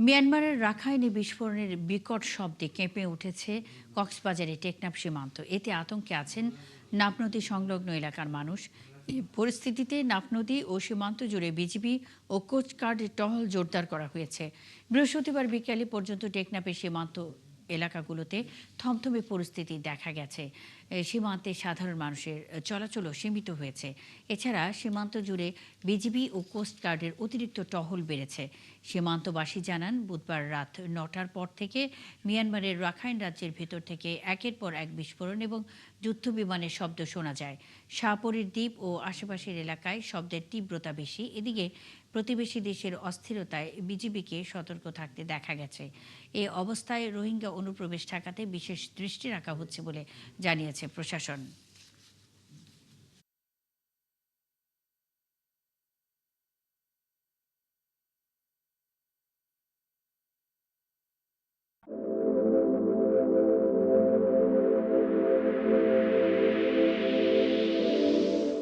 মিয়ানমারের রাখাইনে বিস্ফোরণের বিকট শব্দে কেঁপে উঠেছে কক্সবাজারের টেকনাফ সীমান্ত। এতে আতঙ্কে আছেন নাফ নদী সংলগ্ন এলাকার মানুষ। এই পরিস্থিতিতে নাফ নদী ও সীমান্ত জুড়ে বিজিবি ও কোস্টগার্ডের টহল জোরদার করা হয়েছে। বৃহস্পতিবার বিকেলে পর্যন্ত টেকনাফের সীমান্ত এলাকাগুলোতে থমথমে পরিস্থিতি দেখা গেছে। সীমান্তে সাধারণ মানুষের চলাচলও সীমিত হয়েছে। এছাড়া সীমান্ত জুড়ে বিজিবি ও কোস্টগার্ডের অতিরিক্ত টহল বেড়েছে। সীমান্তবাসী জানান, বুধবার রাত ৯টার পর থেকে মিয়ানমারের রাখাইন রাজ্যের ভেতর থেকে একের পর এক বিস্ফোরণ এবং যুদ্ধবিমানের শব্দ শোনা যায়। শাহপরীর দ্বীপ ও আশেপাশের এলাকায় শব্দের তীব্রতা বেশি। এদিকে প্রতিবেশী দেশের অস্থিরতায় বিজিবিকে সতর্ক থাকতে দেখা গেছে। এ অবস্থায় রোহিঙ্গা অনুপ্রবেশ ঠেকাতে বিশেষ দৃষ্টি রাখা হচ্ছে বলে জানিয়েছে প্রশাসন।